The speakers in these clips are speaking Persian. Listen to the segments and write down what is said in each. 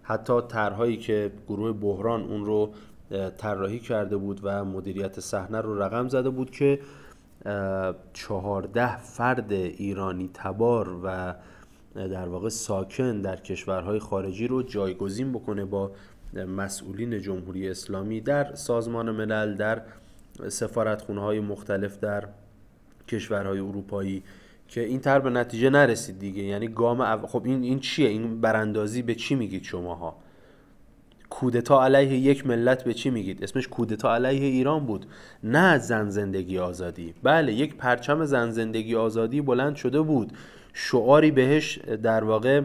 حتی طرحهایی که گروه بحران اون رو طراحی کرده بود و مدیریت صحنه رو رقم زده بود که 14 فرد ایرانی تبار و در واقع ساکن در کشورهای خارجی رو جایگزین بکنه با مسئولین جمهوری اسلامی در سازمان ملل، در سفارتخونه‌های مختلف در کشورهای اروپایی، که این طرح به نتیجه نرسید دیگه. یعنی خب این چیه؟ این براندازی به چی میگید شماها؟ کودتا علیه یک ملت به چی میگید؟ اسمش کودتا علیه ایران بود، نه زن زندگی آزادی. بله، یک پرچم زن زندگی آزادی بلند شده بود، شعاری بهش در واقع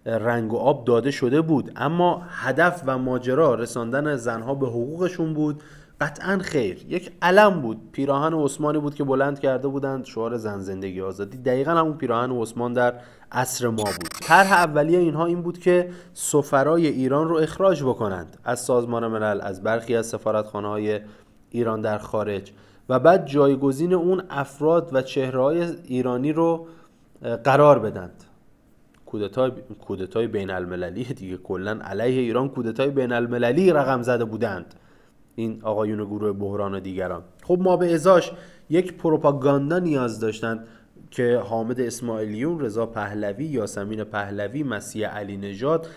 رنگ و آب داده شده بود، اما هدف و ماجرا رساندن زنها به حقوقشون بود؟ قطعا خیر. یک علم بود، پیراهن عثمانی بود که بلند کرده بودند، شعار زن زندگی آزادی. دقیقا همون پیراهن عثمان در عصر ما بود. طرح اولیه اینها این بود که سفرای ایران رو اخراج بکنند از سازمان ملل، از برخی از سفارتخانه‌های ایران در خارج، و بعد جایگزین اون افراد و چهره‌های ایرانی رو قرار بدند. کودتای بین المللی دیگه، کلن علیه ایران کودتای بین المللی رقم زده بودند این آقایون گروه بحران و دیگران. خب ما به ازاش یک پروپاگاندا نیاز داشتند که حامد اسماعیلیون، رضا پهلوی، یاسمین پهلوی، مسیح علی نژاد،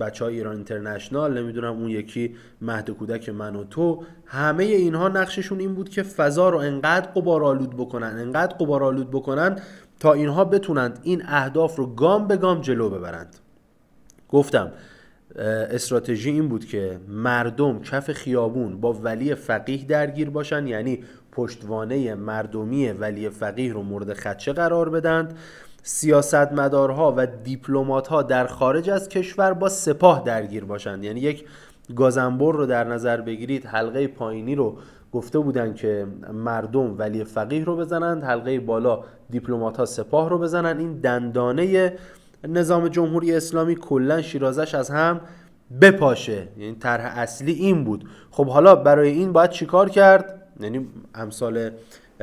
بچهای ایران اینترنشنال، نمیدونم اون یکی مهد کودک من و تو، همه اینها نقششون این بود که فضا رو انقدر غبارآلود بکنن تا اینها بتونند این اهداف رو گام به گام جلو ببرند. گفتم استراتژی این بود که مردم کف خیابون با ولی فقیه درگیر باشن، یعنی پشتوانه مردمی ولی فقیه رو مورد خدشه قرار بدند. سیاستمدارها و دیپلمات‌ها در خارج از کشور با سپاه درگیر باشند، یعنی یک گازنبر رو در نظر بگیرید، حلقه پایینی رو گفته بودن که مردم ولی فقیه رو بزنند، حلقه بالا دیپلمات‌ها سپاه رو بزنند. این دندانه نظام جمهوری اسلامی کلا شیرازش از هم بپاشه. یعنی طرح اصلی این بود. خب حالا برای این باید چیکار کرد؟ یعنی امثال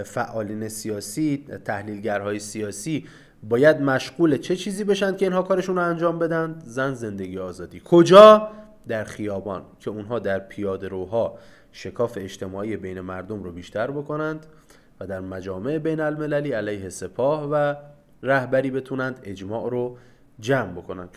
فعالین سیاسی، تحلیلگرهای سیاسی باید مشغول چه چیزی بشن که اینها کارشون رو انجام بدن؟ زن زندگی آزادی. کجا؟ در خیابان، که اونها در پیاده روها شکاف اجتماعی بین مردم رو بیشتر بکنند و در مجامع بین المللی علیه سپاه و رهبری بتونند اجماع رو جمع بکنند.